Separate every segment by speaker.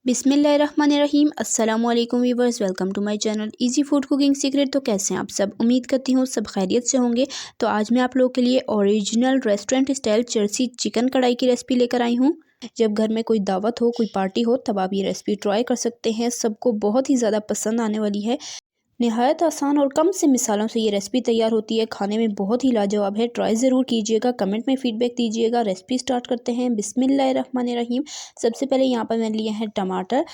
Speaker 1: बिस्मिल्लाहिर्रहमानिर्रहीम। अस्सलामुअलैकुम viewers, welcome to my channel easy food cooking secret. तो कैसे हैं आप सब? उम्मीद करती हूँ सब खैरियत से होंगे। तो आज मैं आप लोगों के लिए ओरिजिनल रेस्टोरेंट स्टाइल चर्सी चिकन कढ़ाई की रेसिपी लेकर आई हूँ। जब घर में कोई दावत हो, कोई पार्टी हो, तब आप ये रेसिपी ट्राई कर सकते हैं। सबको बहुत ही ज़्यादा पसंद आने वाली है। निहायत आसान और कम से मिसालों से ये रेसिपी तैयार होती है। खाने में बहुत ही लाजवाब है। ट्राई ज़रूर कीजिएगा, कमेंट में फीडबैक दीजिएगा। रेसिपी स्टार्ट करते हैं। बिस्मिल्लाहिर्रहमानिर्रहीम। सबसे पहले यहाँ पर मैंने लिए हैं टमाटर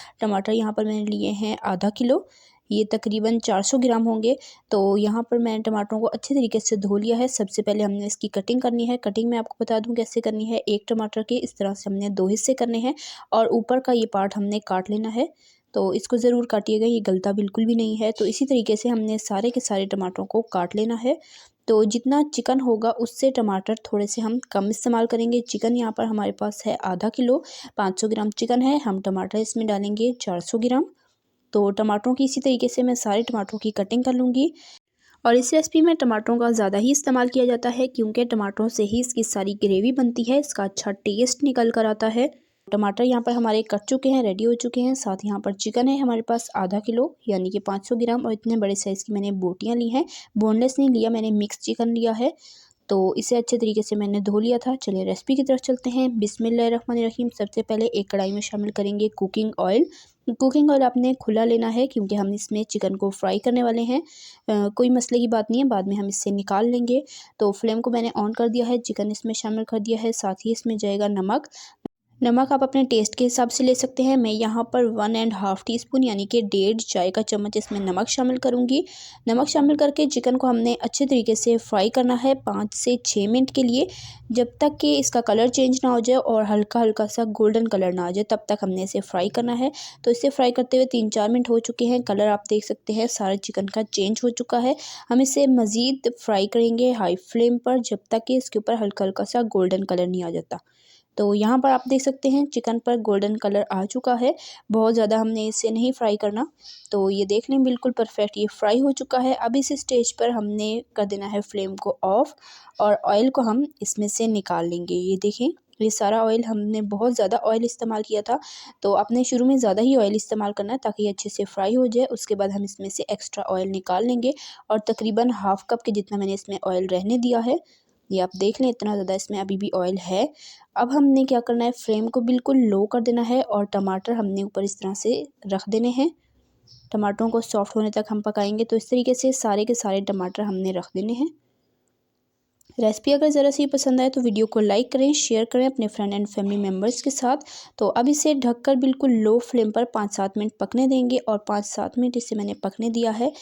Speaker 1: यहाँ पर मैंने लिए हैं आधा किलो। ये तकरीबन 400 ग्राम होंगे। तो यहाँ पर मैंने टमाटरों को अच्छे तरीके से धो लिया है। सबसे पहले हमने इसकी कटिंग करनी है। कटिंग मैं आपको बता दूँ कैसे करनी है। एक टमाटर के इस तरह से हमने 2 हिस्से करने हैं और ऊपर का ये पार्ट हमने काट लेना है। तो इसको ज़रूर काटिएगा, ये गलता बिल्कुल भी नहीं है। तो इसी तरीके से हमने सारे के सारे टमाटरों को काट लेना है। तो जितना चिकन होगा उससे टमाटर थोड़े से हम कम इस्तेमाल करेंगे। चिकन यहाँ पर हमारे पास है आधा किलो, 500 ग्राम चिकन है। हम टमाटर इसमें डालेंगे 400 ग्राम। तो टमाटरों की इसी तरीके से मैं सारे टमाटरों की कटिंग कर लूँगी। और इस रेसिपी में टमाटरों का ज़्यादा ही इस्तेमाल किया जाता है, क्योंकि टमाटरों से ही इसकी सारी ग्रेवी बनती है। इसका अच्छा टेस्ट निकल कर आता है। टमाटर यहाँ पर हमारे कट चुके हैं, रेडी हो चुके हैं। साथ यहाँ पर चिकन है हमारे पास आधा किलो, यानी कि 500 ग्राम। और इतने बड़े साइज़ की मैंने बोटियाँ ली हैं। बोनलेस नहीं लिया, मैंने मिक्स चिकन लिया है। तो इसे अच्छे तरीके से मैंने धो लिया था। चलिए रेसिपी की तरफ चलते हैं। बिस्मिल्लाहिर्रहमानिर्रहीम। सबसे पहले एक कढ़ाई में शामिल करेंगे कुकिंग ऑयल। कुकिंग ऑयल आपने खुला लेना है, क्योंकि हम इसमें चिकन को फ्राई करने वाले हैं। कोई मसले की बात नहीं है, बाद में हम इससे निकाल लेंगे। तो फ्लेम को मैंने ऑन कर दिया है, चिकन इसमें शामिल कर दिया है। साथ ही इसमें जाएगा नमक। नमक आप अपने टेस्ट के हिसाब से ले सकते हैं। मैं यहाँ पर 1.5 टीस्पून यानी कि 1.5 चाय का चम्मच इसमें नमक शामिल करूँगी। नमक शामिल करके चिकन को हमने अच्छे तरीके से फ्राई करना है 5 से 6 मिनट के लिए, जब तक कि इसका कलर चेंज ना हो जाए और हल्का हल्का सा गोल्डन कलर ना आ जाए, तब तक हमने इसे फ्राई करना है। तो इसे फ्राई करते हुए 3-4 मिनट हो चुके हैं। कलर आप देख सकते हैं सारा चिकन का चेंज हो चुका है। हम इसे मज़ीद फ्राई करेंगे हाई फ्लेम पर, जब तक कि इसके ऊपर हल्का हल्का सा गोल्डन कलर नहीं आ जाता। तो यहाँ पर आप देख सकते हैं चिकन पर गोल्डन कलर आ चुका है। बहुत ज़्यादा हमने इसे नहीं फ्राई करना। तो ये देख लें बिल्कुल परफेक्ट ये फ्राई हो चुका है। अब इस स्टेज पर हमने कर देना है फ्लेम को ऑफ और ऑयल को हम इसमें से निकाल लेंगे। ये देखें, ये सारा ऑयल हमने बहुत ज़्यादा ऑयल इस्तेमाल किया था। तो आपने शुरू में ज़्यादा ही ऑयल इस्तेमाल करना है, ताकि ये अच्छे से फ्राई हो जाए। उसके बाद हम इसमें से एक्स्ट्रा ऑयल निकाल लेंगे और तकरीबन हाफ़ कप के जितना मैंने इसमें ऑयल रहने दिया है। ये आप देख लें, इतना ज़्यादा इसमें अभी भी ऑयल है। अब हमने क्या करना है, फ्लेम को बिल्कुल लो कर देना है और टमाटर हमने ऊपर इस तरह से रख देने हैं। टमाटरों को सॉफ्ट होने तक हम पकाएंगे। तो इस तरीके से सारे के सारे टमाटर हमने रख देने हैं। रेसिपी अगर ज़रा सी पसंद आए तो वीडियो को लाइक करें, शेयर करें अपने फ्रेंड एंड फैमिली मेम्बर्स के साथ। तो अब इसे ढककर बिल्कुल लो फ्लेम पर 5-7 मिनट पकने देंगे और 5-7 मिनट इसे मैंने पकने दिया है।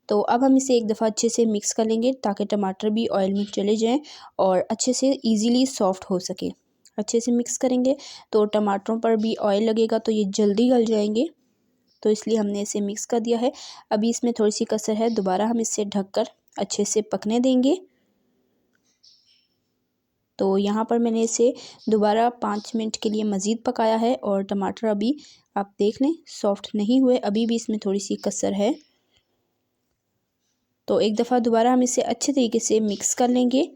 Speaker 1: तो अब हम इसे एक दफ़ा अच्छे से मिक्स कर लेंगे, ताकि टमाटर भी ऑयल में चले जाएँ और अच्छे से ईज़िली सॉफ्ट हो सके। अच्छे से मिक्स करेंगे तो टमाटरों पर भी ऑयल लगेगा, तो ये जल्दी गल जाएंगे। तो इसलिए हमने इसे मिक्स कर दिया है। अभी इसमें थोड़ी सी कसर है, दोबारा हम इसे ढककर अच्छे से पकने देंगे। तो यहाँ पर मैंने इसे दोबारा 5 मिनट के लिए मज़ीद पकाया है और टमाटर अभी आप देख लें सॉफ्ट नहीं हुए, अभी भी इसमें थोड़ी सी कसर है। तो एक दफ़ा दोबारा हम इसे अच्छे तरीके से मिक्स कर लेंगे।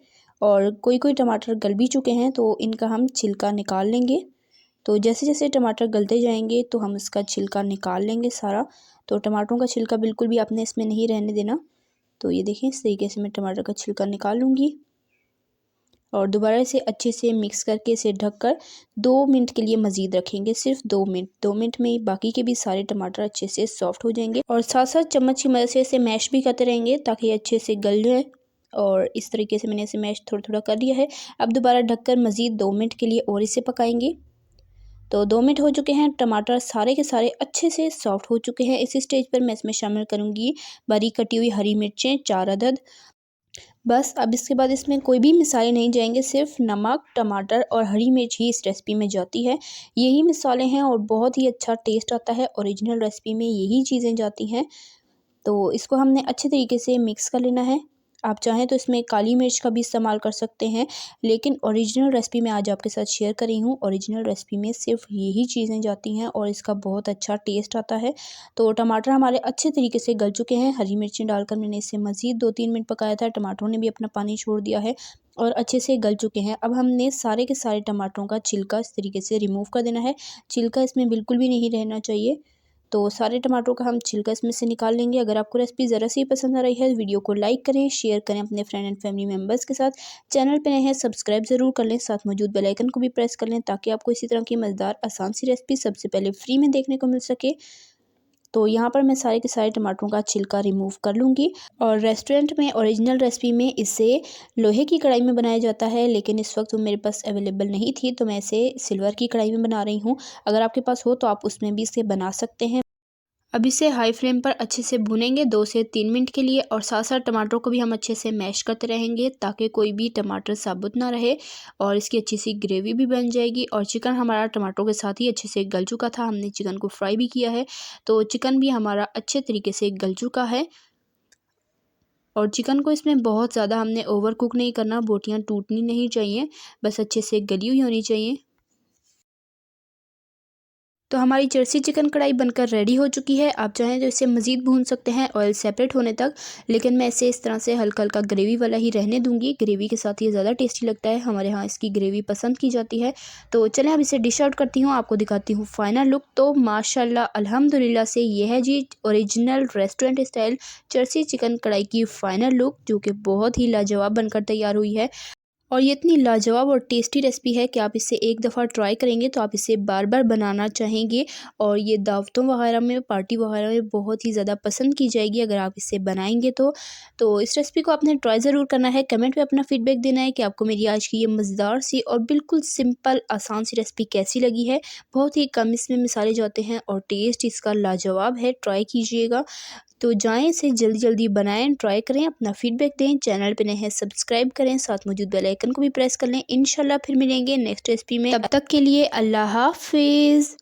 Speaker 1: और कोई कोई टमाटर गल भी चुके हैं, तो इनका हम छिलका निकाल लेंगे। तो जैसे जैसे टमाटर गलते जाएंगे तो हम इसका छिलका निकाल लेंगे सारा। तो टमाटरों का छिलका बिल्कुल भी आपने इसमें नहीं रहने देना। तो ये देखें, इस तरीके से मैं टमाटर का छिलका निकाल लूँगी और दोबारा इसे अच्छे से मिक्स करके इसे ढककर 2 मिनट के लिए मज़ीद रखेंगे। सिर्फ 2 मिनट में ही बाकी के भी सारे टमाटर अच्छे से सॉफ्ट हो जाएंगे। और साथ साथ चम्मच की मदद से इसे मैश भी करते रहेंगे, ताकि ये अच्छे से गल जाए। और इस तरीके से मैंने इसे मैश थोड़ा थोड़ा कर लिया है। अब दोबारा ढककर मज़ीद 2 मिनट के लिए और इसे पकाएंगे। तो 2 मिनट हो चुके हैं, टमाटर सारे के सारे अच्छे से सॉफ्ट हो चुके हैं। इसी स्टेज पर मैं इसमें शामिल करूँगी बारीक कटी हुई हरी मिर्चें 4 अदद। बस अब इसके बाद इसमें कोई भी मसाले नहीं जाएंगे, सिर्फ नमक, टमाटर और हरी मिर्च ही इस रेसिपी में जाती है। यही मसाले हैं और बहुत ही अच्छा टेस्ट आता है। ओरिजिनल रेसिपी में यही चीज़ें जाती हैं। तो इसको हमने अच्छे तरीके से मिक्स कर लेना है। आप चाहें तो इसमें काली मिर्च का भी इस्तेमाल कर सकते हैं, लेकिन ओरिजिनल रेसिपी मैं आज आपके साथ शेयर कर रही हूँ। ओरिजिनल रेसिपी में सिर्फ यही चीज़ें जाती हैं और इसका बहुत अच्छा टेस्ट आता है। तो टमाटर हमारे अच्छे तरीके से गल चुके हैं। हरी मिर्चें डालकर मैंने इसे मज़ीद 2-3 मिनट पकाया था। टमाटरों ने भी अपना पानी छोड़ दिया है। और अच्छे से गल चुके हैं। अब हमने सारे के सारे टमाटरों का छिलका इस तरीके से रिमूव कर देना है। छिलका इसमें बिल्कुल भी नहीं रहना चाहिए। तो सारे टमाटरों का हम छिलका इसमें से निकाल लेंगे। अगर आपको रेसिपी ज़रा सी पसंद आ रही है, वीडियो को लाइक करें, शेयर करें अपने फ्रेंड एंड फैमिली मेम्बर्स के साथ। चैनल पे नए हैं सब्सक्राइब ज़रूर कर लें, साथ मौजूद बेल आइकन को भी प्रेस कर लें ताकि आपको इसी तरह की मज़ेदार आसान सी रेसिपी सबसे पहले फ्री में देखने को मिल सके। तो यहाँ पर मैं सारे के सारे टमाटरों का छिलका रिमूव कर लूँगी। और रेस्टोरेंट में ओरिजिनल रेसिपी में इसे लोहे की कढ़ाई में बनाया जाता है, लेकिन इस वक्त वो मेरे पास अवेलेबल नहीं थी तो मैं इसे सिल्वर की कढ़ाई में बना रही हूँ। अगर आपके पास हो तो आप उसमें भी इसे बना सकते हैं। अब इसे हाई फ्लेम पर अच्छे से भूनेंगे 2 से 3 मिनट के लिए, और साथ साथ टमाटरों को भी हम अच्छे से मैश करते रहेंगे ताकि कोई भी टमाटर साबुत ना रहे और इसकी अच्छी सी ग्रेवी भी बन जाएगी। और चिकन हमारा टमाटरों के साथ ही अच्छे से गल चुका था, हमने चिकन को फ्राई भी किया है तो चिकन भी हमारा अच्छे तरीके से गल चुका है। और चिकन को इसमें बहुत ज़्यादा हमने ओवर कुक नहीं करना, बोटियाँ टूटनी नहीं चाहिए, बस अच्छे से गली हुई होनी चाहिए। तो हमारी जर्सी चिकन कढ़ाई बनकर रेडी हो चुकी है। आप चाहें तो इसे मज़ीद भून सकते हैं ऑयल सेपरेट होने तक, लेकिन मैं इसे इस तरह से हल्का हल्का ग्रेवी वाला ही रहने दूंगी। ग्रेवी के साथ ये ज़्यादा टेस्टी लगता है, हमारे यहाँ इसकी ग्रेवी पसंद की जाती है। तो चलें अब इसे डिश आउट करती हूँ, आपको दिखाती हूँ फाइनल लुक। तो माशाल्लाह अल्हम्दुलिल्लाह से ये है जी original restaurant style jersey chicken कढ़ाई की फ़ाइनल लुक, जो कि बहुत ही लाजवाब बनकर तैयार हुई है। और ये इतनी लाजवाब और टेस्टी रेसिपी है कि आप इसे एक दफ़ा ट्राई करेंगे तो आप इसे बार बार बनाना चाहेंगे। और ये दावतों वगैरह में, पार्टी वगैरह में बहुत ही ज़्यादा पसंद की जाएगी अगर आप इसे बनाएंगे तो इस रेसिपी को आपने ट्राई ज़रूर करना है। कमेंट में अपना फीडबैक देना है कि आपको मेरी आज की ये मज़ेदार सी और बिल्कुल सिंपल आसान सी रेसिपी कैसी लगी है। बहुत ही कम इसमें मिसाले जाते हैं और टेस्ट इसका लाजवाब है, ट्राई कीजिएगा। तो जाएँ इसे जल्दी जल्दी बनाएँ, ट्राई करें, अपना फीडबैक दें। चैनल पे नए हैं सब्सक्राइब करें, साथ मौजूद बेल आइकन को भी प्रेस कर लें। इंशाल्लाह फिर मिलेंगे नेक्स्ट रेसिपी में, तब तक के लिए अल्लाह हाफ़िज़।